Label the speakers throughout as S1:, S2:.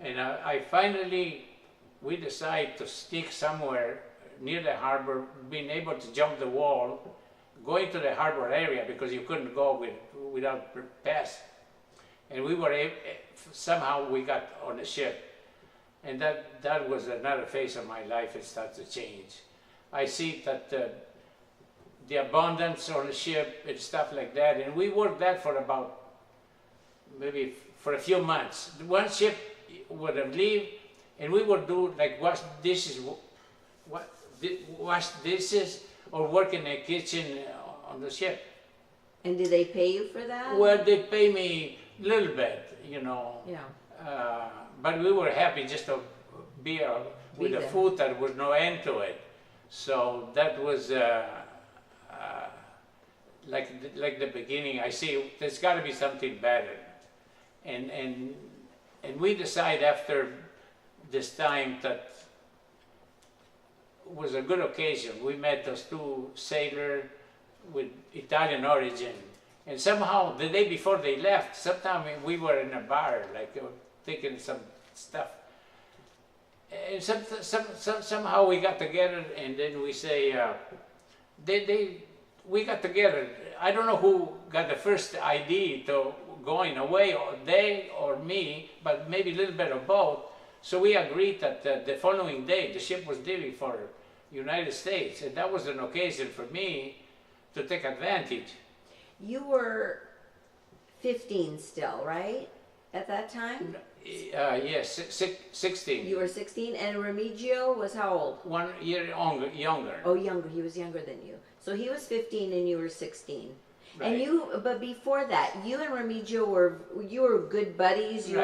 S1: And we decided to stick somewhere near the harbor, being able to jump the wall, going to the harbor area because you couldn't go without pass. And we were somehow we got on the ship. And that was another phase of my life. It started to change. I see that the abundance on the ship and stuff like that. And we worked that for about, maybe for a few months. One ship would have leave, and we would do like wash dishes, or work in the kitchen on the ship.
S2: And did they pay you for that?
S1: Well, they pay me a little bit, you know.
S2: Yeah.
S1: But we were happy just to be with the food. There was no end to it. So that was like the beginning. I see there's got to be something better, and we decided after this time that was a good occasion. We met those two sailors with Italian origin, and somehow the day before they left, sometime we were in a bar, like taking some stuff, and somehow we got together, and then we say, we got together. I don't know who got the first idea to going away, or they or me, but maybe a little bit of both. So we agreed that the following day the ship was leaving for United States, and that was an occasion for me to take advantage.
S2: You were 15 still, right? At that time?
S1: Yes, 16.
S2: You were 16, and Remigio was how old?
S1: 1 year younger.
S2: Oh, younger. He was younger than you. So he was 15 and you were 16.
S1: Right.
S2: And but before that, you and Remigio were good buddies. You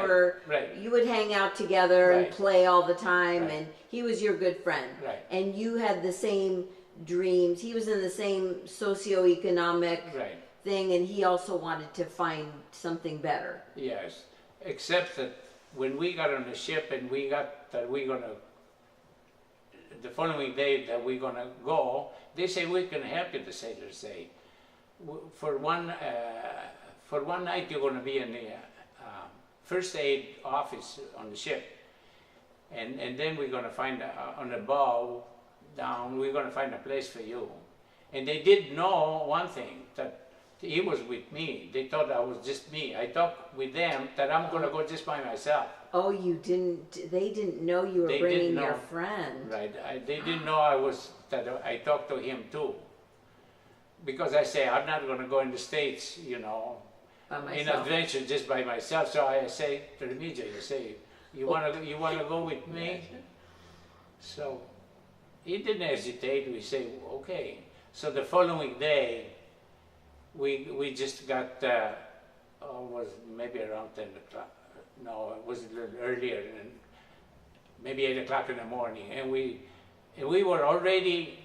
S1: Right.
S2: You would hang out together and
S1: Right.
S2: play all the time,
S1: Right.
S2: and he was your good friend.
S1: Right.
S2: And you had the same dreams. He was in the same socioeconomic
S1: Right.
S2: thing, and he also wanted to find something better.
S1: Yes, except that when we got on the ship and we got that we're gonna, the following day that we're gonna go, they say we can help you. The sailors say, for one night you're gonna be in the first aid office on the ship, and then we're gonna find on the bow down, we're gonna find a place for you. And they did know one thing, that he was with me. They thought I was just me. I talked with them that I'm gonna go just by myself.
S2: Oh, you didn't, they didn't know you were
S1: They
S2: bringing
S1: didn't know.
S2: your friend.
S1: Right, they didn't know that I talked to him too. Because I say, I'm not gonna go in the States, you know,
S2: By
S1: in
S2: myself.
S1: adventure just by myself. So I say to Remigio, you say, you wanna go with me? So he didn't hesitate. We say, okay. So the following day, we just got, was maybe around 10 o'clock. No, it was a little earlier, and maybe 8 o'clock in the morning. And we were already,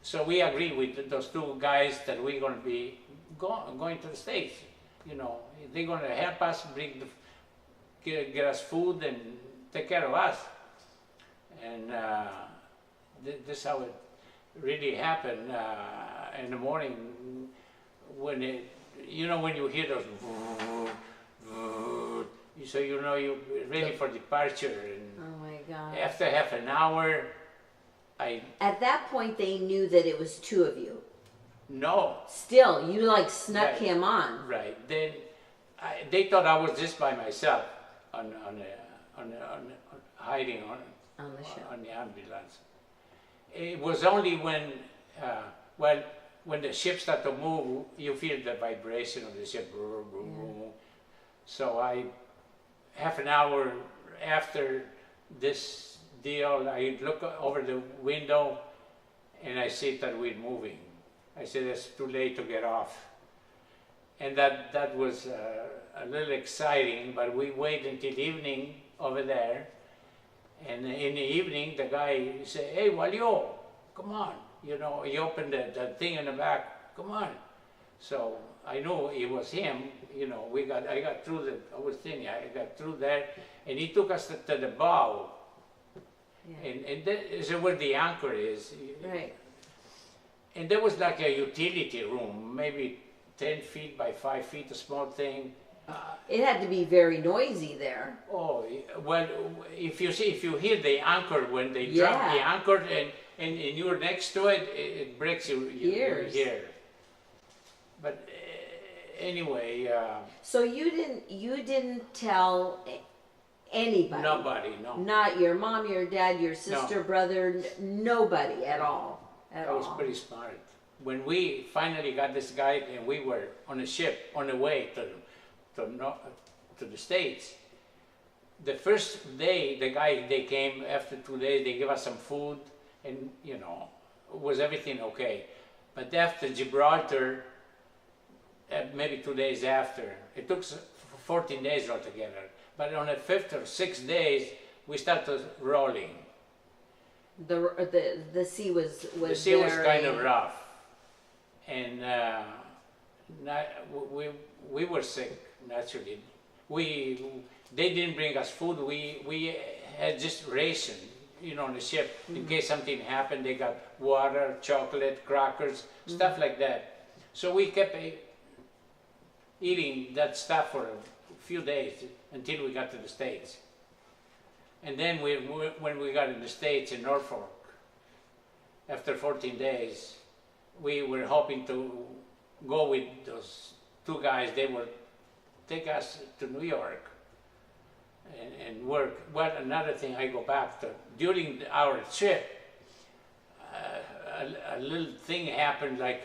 S1: so we agreed with those two guys that we're going to be going to the States. You know, they're going to help us get us food and take care of us. And this is how it really happened in the morning. When when you hear those, so you know you're ready for departure. And
S2: Oh my God.
S1: after half an hour,
S2: At that point, they knew that it was two of you.
S1: no,
S2: Still, you like snuck
S1: Right.
S2: him on.
S1: right. Then they thought I was just by myself on hiding
S2: On the ship.
S1: on the ambulance. It was only when when the ship started to move, you feel the vibration of the ship. So half an hour after this deal, I look over the window and I see that we're moving. I said, it's too late to get off. And that was a little exciting, but we wait until evening over there. And in the evening, the guy said, hey, Walio, come on. You know, he opened the thing in the back, come on. So I knew it was him, you know, I got through I was thinking, I got through there, and he took us to the bow.
S2: Yeah.
S1: And that is where the anchor is.
S2: Right.
S1: And there was like a utility room, maybe 10 feet by 5 feet, a small thing.
S2: It had to be very noisy there.
S1: Oh, well, if you hear the anchor when they drop the
S2: Yeah.
S1: anchor and you're next to it, it breaks your
S2: Ears.
S1: ear. But anyway,
S2: So you didn't tell anybody.
S1: nobody, no.
S2: Not your mom, your dad, your sister, brother, nobody at all. At
S1: That was
S2: all.
S1: pretty smart. When we finally got this guy and we were on a ship on the way to the States, the first day they came, after 2 days, they gave us some food and, you know, was everything okay. But after Gibraltar, maybe 2 days after, it took 14 days altogether. But on the 5th or 6th days, we started rolling.
S2: The sea was
S1: The sea was
S2: very-
S1: kind of rough, and we were sick naturally. They didn't bring us food. We had just ration, you know, on the ship in case something happened. They got water, chocolate, crackers, stuff like that. So we kept eating that stuff for a few days until we got to the States. And then when we got in the States in Norfolk, after 14 days, we were hoping to go with those two guys. They would take us to New York and work. Well, another thing I go back to, during our trip, a little thing happened, like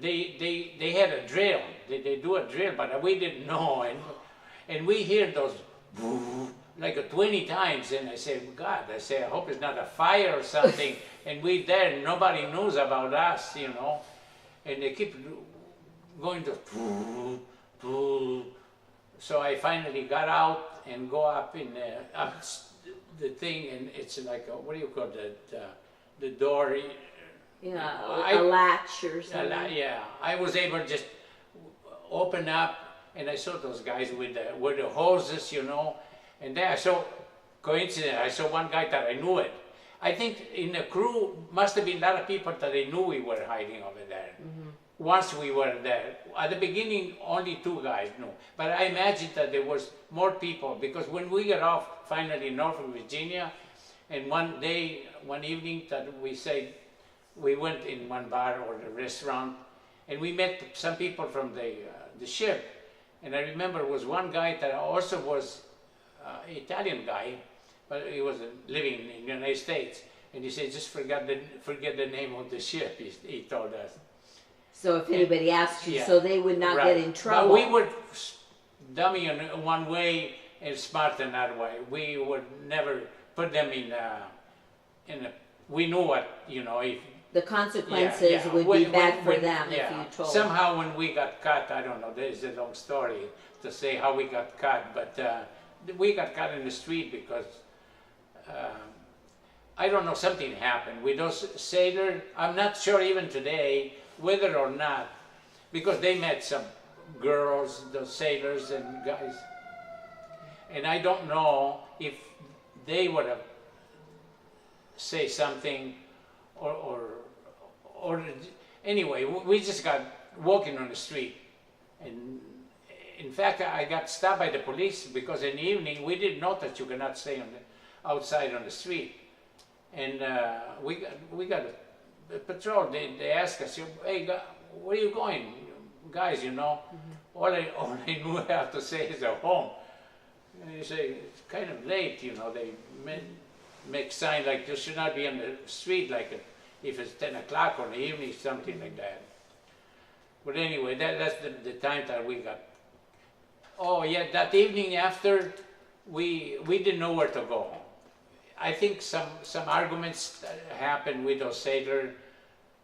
S1: they had a drill. They do a drill, but we didn't know, and we hear those like 20 times, and I say, God, I say, I hope it's not a fire or something. And we there, nobody knows about us, you know, and they keep going to. So I finally got out and go up in up the thing, and it's like what do you call that? The door.
S2: Yeah,
S1: a
S2: latch or something.
S1: Yeah, I was able to just open up, and I saw those guys with the hoses, you know, and then I saw, coincidentally, I saw one guy that I knew it. I think in the crew must have been a lot of people that they knew we were hiding over there. Once we were there, at the beginning, only two guys knew, but I imagine that there was more people, because when we got off finally in Norfolk, Virginia, and one evening that we went in one bar or a restaurant, and we met some people from the ship. And I remember there was one guy that also was Italian guy, but he was living in the United States. And he said, just forget the name of the ship, he told us.
S2: So if anybody asked you,
S1: Yeah.
S2: so they would not get in trouble.
S1: But we were dummy in one way and smart another way. We would never put them in a, we knew what, you know, if
S2: The consequences would be bad for them if you told.
S1: Somehow when we got caught, I don't know, there's a long story to say how we got caught, but we got caught in the street because, I don't know, something happened with those sailors. I'm not sure even today whether or not, because they met some girls, those sailors and guys, and I don't know if they would have say something or anyway, we just got walking on the street, and in fact I got stopped by the police because in the evening we didn't know that you cannot stay outside on the street, and we got a patrol. They asked us, hey, where are you going, guys? You know, all I knew how to say is home. And you say it's kind of late, you know. They make sign like you should not be on the street like if it's 10 o'clock in the evening, something like that. But anyway, that's the time that we got. Oh yeah, that evening after, we didn't know where to go. I think some arguments happened with those sailors,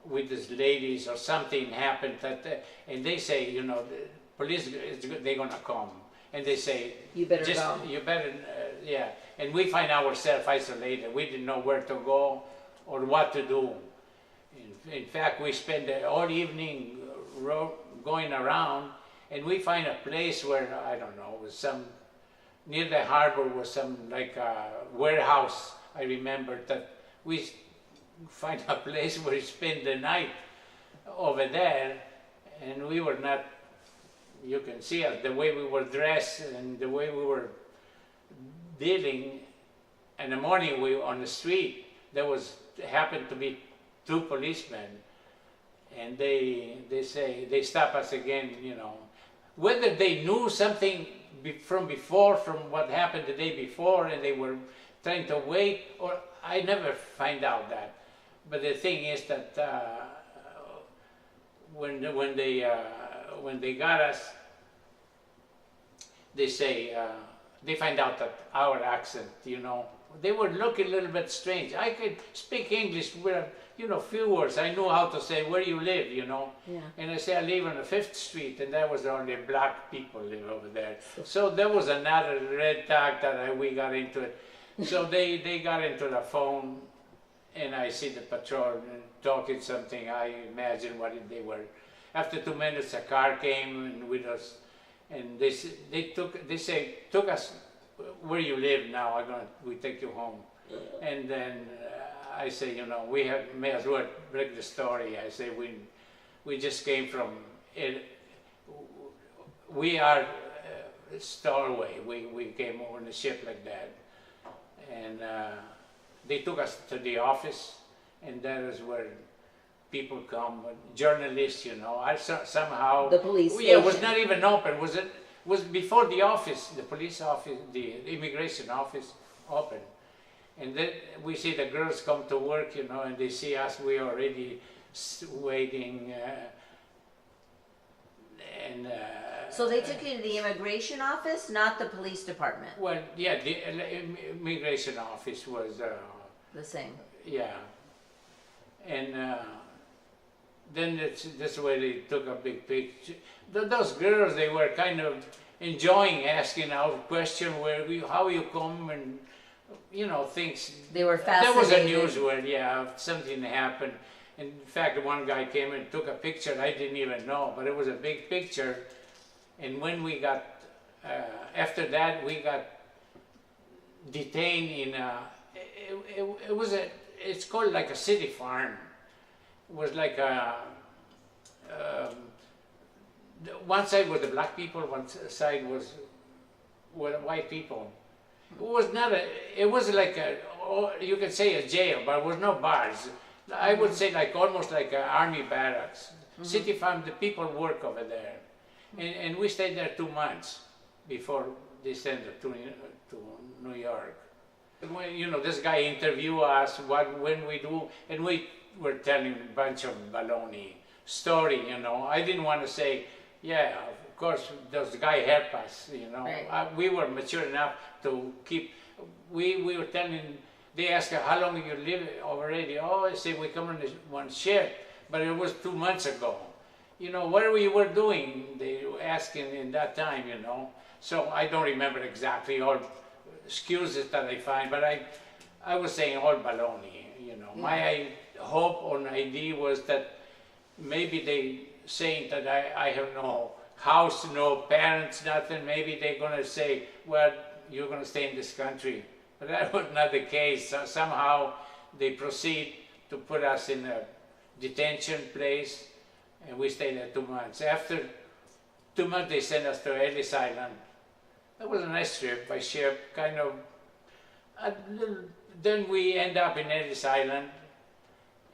S1: with these ladies, or something happened that, and they say, you know, the police, they're gonna come, and they say,
S2: You better
S1: just,
S2: go.
S1: you better, yeah. And we find ourselves isolated. We didn't know where to go or what to do. In fact, we spent the whole evening going around, and we find a place where, I don't know, was some, near the harbor was some like a warehouse. I remember that we find a place where we spend the night over there, and we were not you can see us, the way we were dressed and the way we were dealing. In the morning, we on the street, there happened to be two policemen, and they stop us again, you know. Whether they knew something from before, from what happened the day before, and they were trying to wait, or I never find out that. But the thing is that when they got us, they say they find out that our accent, you know, they were looking a little bit strange. I could speak English with, you know, few words. I knew how to say where you live, you know.
S2: Yeah.
S1: And I say I live on the 5th Street, and that was only black people live over there. So there was another red tag that we got into it. So they got into the phone, and I see the patrol talking something. I imagine what they were. After 2 minutes, a car came and with us, and they took us where you live now. We take you home. And then I say, you know, may as well break the story. I say we just came from it. We are Stowaway. We came on the ship like that, and they took us to the office, and that is where people come, journalists, you know. Somehow
S2: the police
S1: yeah, it was not even open. Was before the office, the police office, the immigration office open. And then we see the girls come to work, you know, and they see us, we already waiting.
S2: So they took you to the immigration office, not the police department?
S1: Well, yeah, the immigration office was...
S2: the same.
S1: Yeah. And then that's where they took a big picture. Those girls, they were kind of enjoying asking our question, how you come, and you know, things.
S2: They were fascinated.
S1: There was a news where, yeah, something happened. In fact, one guy came and took a picture. I didn't even know, but it was a big picture. And when we got, after that, we got detained in it's called like a city farm. It was like one side was the black people, one side was white people. It was like you could say a jail, but it was no bars. I would say like almost like an army barracks. City farm, the people work over there. And we stayed there 2 months before they sent us to New York. When, you know, this guy interviewed us, when we do, and we were telling a bunch of baloney story, you know. I didn't want to say, yeah, of course, this guy helped us, you know.
S2: Right.
S1: We were mature enough to keep, we were telling, they asked her, how long you live already? Oh, I say, we come on this one ship, but it was 2 months ago. You know, what we were doing, they were asking in that time, you know. So I don't remember exactly all excuses that I find, but I was saying all baloney, you know.
S2: Yeah.
S1: My hope or idea was that maybe they saying that I have no house, no parents, nothing. Maybe they're going to say, well, you're going to stay in this country. But that was not the case. So somehow they proceed to put us in a detention place, and we stayed there 2 months. After 2 months, they sent us to Ellis Island. That was a nice trip by ship, kind of. Then we end up in Ellis Island,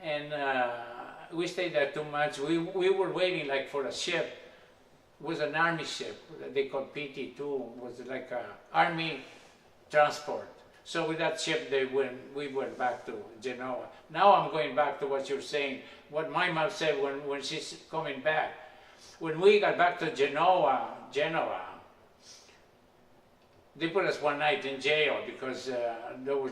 S1: and we stayed there 2 months. We were waiting like for a ship. It was an army ship. They called PT-2. It was like an army transport. So with that ship, we went back to Genoa. Now I'm going back to what you're saying. What my mom said when she's coming back. When we got back to Genoa, they put us one night in jail because there was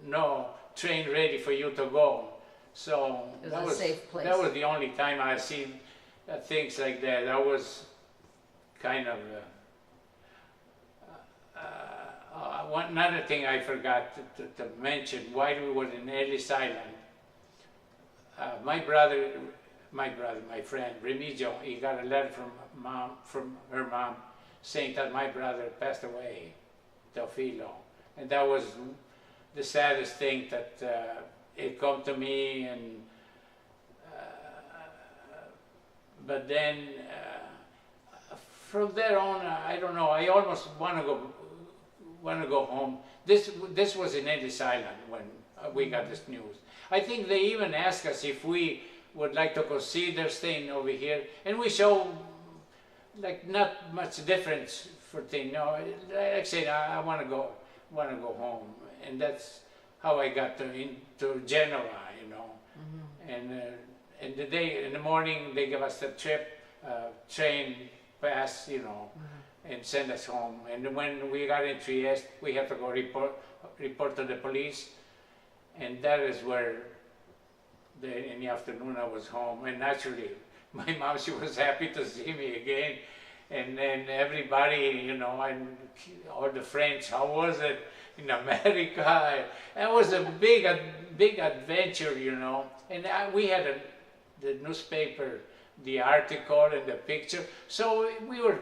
S1: no train ready for you to go. So
S2: it was a safe place.
S1: That was the only time I seen things like that. That was kind of another thing I forgot to mention. While we were in Ellis Island, my friend Remigio, he got a letter from her mom saying that my brother passed away, Teofilo, and that was the saddest thing that it come to me. And but then a from there on, I don't know. I almost want to go home. This was in Ellis Island when we got this news. I think they even asked us if we would like to consider staying over here, and we show like not much difference for things. No, like I said, I want to go home, and that's how I got into Genoa, you know. And the day in the morning they give us the trip, train pass, you know, and send us home. And when we got in Trieste, we had to go report to the police, and that is where in the afternoon I was home. And naturally, my mom, she was happy to see me again, and then everybody, you know, and all the friends, how was it in America? That was a big adventure, you know. And we had the newspaper, the article and the picture. So we were,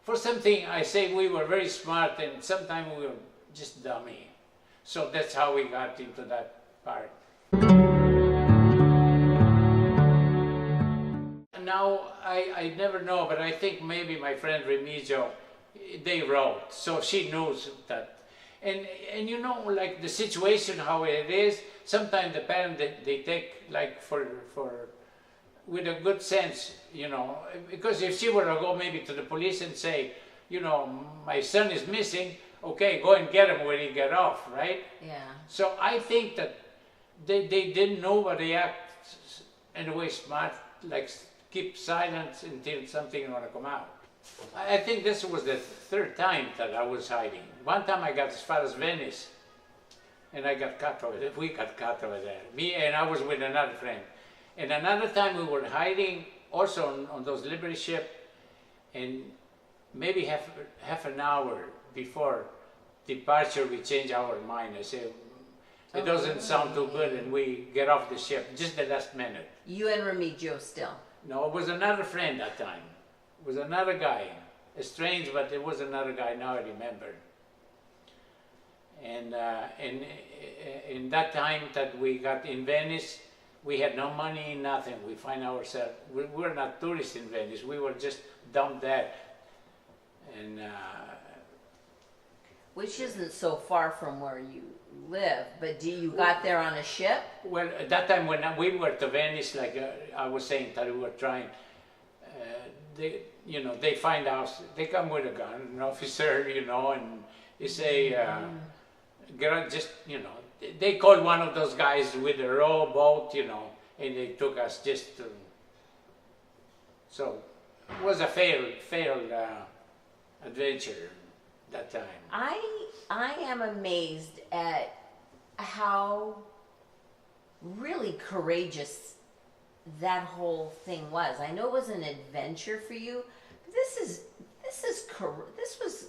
S1: for something, I say we were very smart, and sometimes we were just dummy. So that's how we got into that part. Now, I never know, but I think maybe my friend Remigio, they wrote, so she knows that. And you know, like the situation, how it is, sometimes the parents, they take like with a good sense, you know, because if she were to go maybe to the police and say, you know, my son is missing, okay, go and get him when he get off, right?
S2: Yeah.
S1: So I think that they didn't know, but they act in a way smart, like keep silence until something is going to come out. I think this was the third time that I was hiding. One time I got as far as Venice, and I got caught over there. We got caught over there. Me, and I was with another friend. And another time we were hiding also on those Liberty ships, and maybe half an hour before departure we changed our mind. I said, it doesn't sound too good, and we get off the ship just the last minute.
S2: You and Remigio still?
S1: No, it was another friend that time. It was another guy. It's strange, but it was another guy, now I remember. And in that time that we got in Venice, we had no money, nothing. We find ourselves, we were not tourists in Venice, we were just dumped there. And
S2: which isn't so far from where you live, but you got there on a ship?
S1: Well, at that time when we were to Venice, like I was saying that we were trying, you know, they find us, they come with a gun, an officer, you know, and they say, just, you know, they called one of those guys with a rowboat, you know, and they took us just to, so it was a failed adventure that time.
S2: I am amazed at how really courageous that whole thing was. I know it was an adventure for you, but this was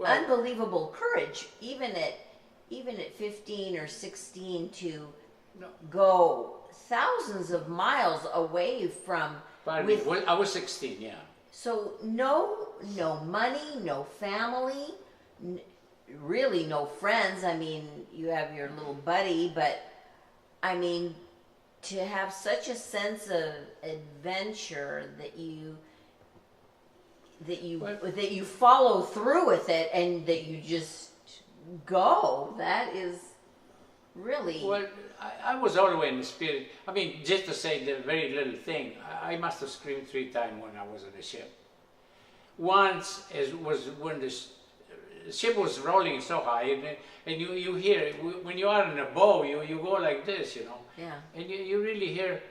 S2: unbelievable courage, even at 15 or 16 to go thousands of miles away from.
S1: I was 16, yeah. So
S2: no money, no family, really no friends. I mean, you have your little buddy, but I mean, to have such a sense of adventure that you follow through with it and that you just go, that is really...
S1: Well, I was always in the spirit. I mean, just to say the very little thing, I must have screamed 3 times when I was on the ship. Once was when the ship was rolling so high, and you hear, when you are in a bow, you go like this, you know.
S2: Yeah.
S1: And you really hear,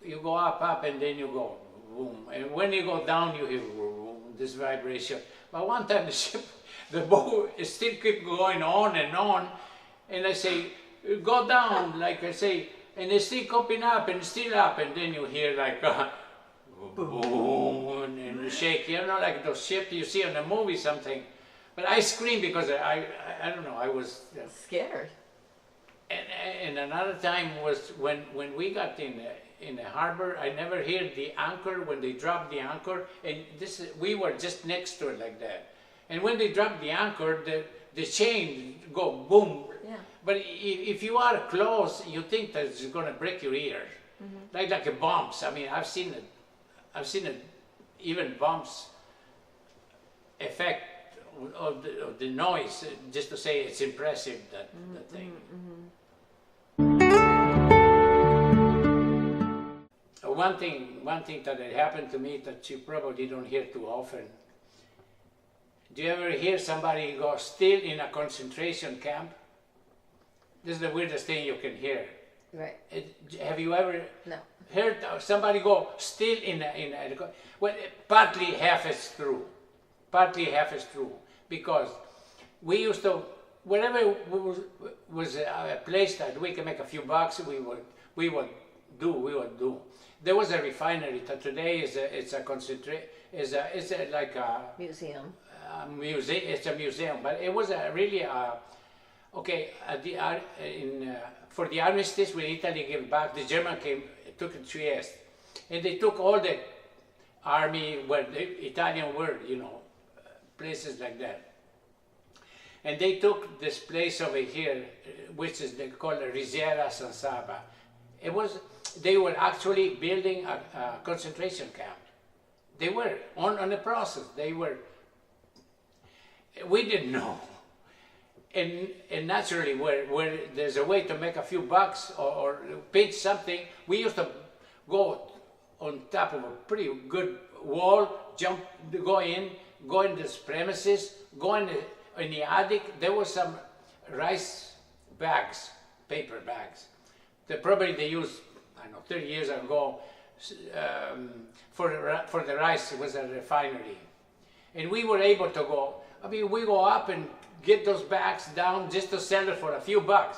S1: you go up, and then you go boom. And when you go down, you hear boom, this vibration. But one time the ship, the bow still keep going on, and I say, go down, like I say, and it's still coming up, and still up, and then you hear like boom, and you shake, you know, like those ships you see on the movie something. But I screamed because I don't know, I was
S2: scared.
S1: And another time was when we got in the harbor. I never heard the anchor when they dropped the anchor, and we were just next to it like that. And when they dropped the anchor, the chain go boom.
S2: Yeah.
S1: But if you are close, you think that it's going to break your ear, like a bumps. I mean, I've seen it, even bumps effect of the noise, just to say it's impressive, that thing. One thing that had happened to me that you probably don't hear too often. Do you ever hear somebody go still in a concentration camp? This is the weirdest thing you can hear.
S2: Right.
S1: Have you ever
S2: No.
S1: heard somebody go still in a well, partly half is true. Partly half is true. Because we used to, whenever was a place that we can make a few bucks, we would do. There was a refinery that today it's like a
S2: Museum.
S1: museum. It's a museum, but it was really okay. For the armistice, when Italy gave back, the German took Trieste, and they took all the army where the Italian were, places like that. And they took this place over here, which is called Risiera San Saba. They were actually building a concentration camp. They were on the process. We didn't know. And naturally, where there's a way to make a few bucks or pinch something, we used to go on top of a pretty good wall, go in this premises, go in the attic. There was some rice bags, paper bags, that probably they used, I don't know, 30 years ago for the rice. It was a refinery. And we were able to go, we go up and get those bags down just to sell it for a few bucks.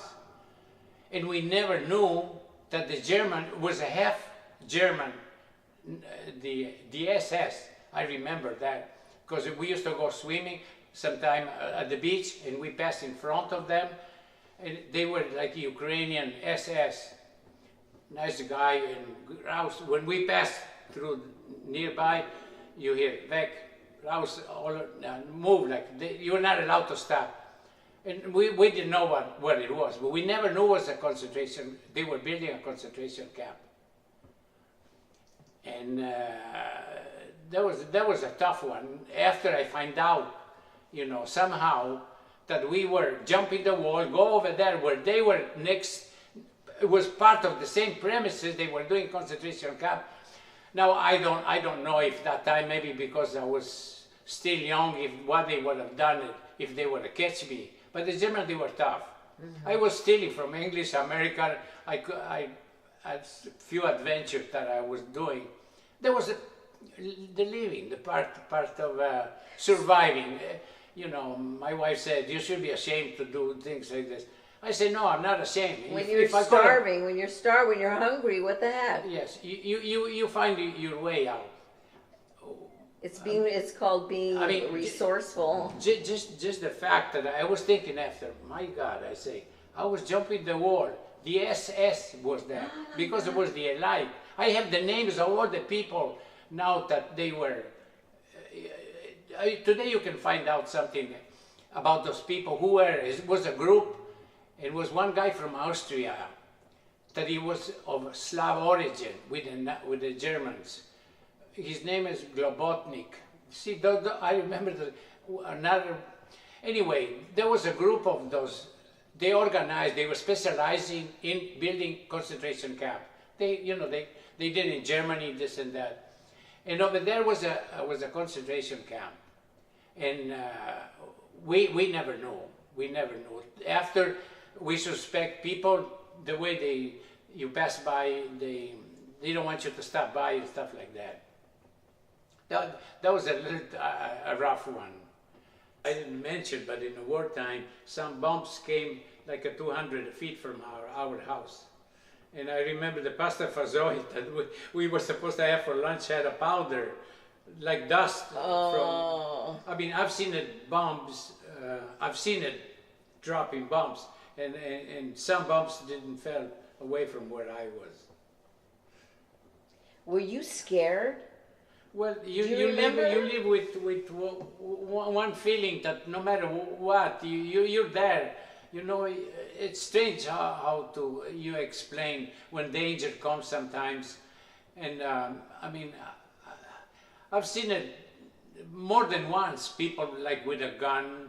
S1: And we never knew that the German was a half German, the SS. I remember that because we used to go swimming sometime at the beach and we passed in front of them. And they were like Ukrainian SS. Nice guy. And when we passed through nearby, you hear Vec, Raus, all move, like you were not allowed to stop. And we didn't know what it was, but we never knew it was a concentration. They were building a concentration camp. And that was a tough one. After I find out, somehow that we were jumping the wall, go over there where they were next. It was part of the same premises. They were doing concentration camp. Now I don't know if that time, maybe because I was still young, what they would have done if they would have catch me. But the Germans, they were tough. I was stealing from English, American. I had a few adventures that I was doing. There was the living, the part of surviving. My wife said, you should be ashamed to do things like this. I said, no, I'm not ashamed.
S2: When you're starving, when you're hungry, what the heck?
S1: Yes, you find your way out.
S2: It's called being resourceful.
S1: Just the fact that I was thinking after, my God, I say, I was jumping the wall. The SS was there because it was the Allied. I have the names of all the people now that they were. Today you can find out something about those people who were. It was a group. It was one guy from Austria that he was of Slav origin with the Germans. His name is Globotnik. See, I remember another. Anyway, there was a group of those. They organized. They were specializing in building concentration camp. They did in Germany this and that. And over there was a concentration camp, and we never knew. We never knew. After we suspect people, the way you pass by, they don't want you to stop by and stuff like that. That was a little a rough one. I didn't mention, but in the wartime, some bombs came like 200 feet from our house. And I remember the pasta fazoid that we were supposed to have for lunch had a powder, like dust. I've seen it bombs. I've seen it dropping bombs, and some bombs didn't fall away from where I was.
S2: Were you scared?
S1: Well, you live with one feeling that no matter what, you're there. It's strange how you explain when danger comes sometimes. And I've seen it more than once, people like with a gun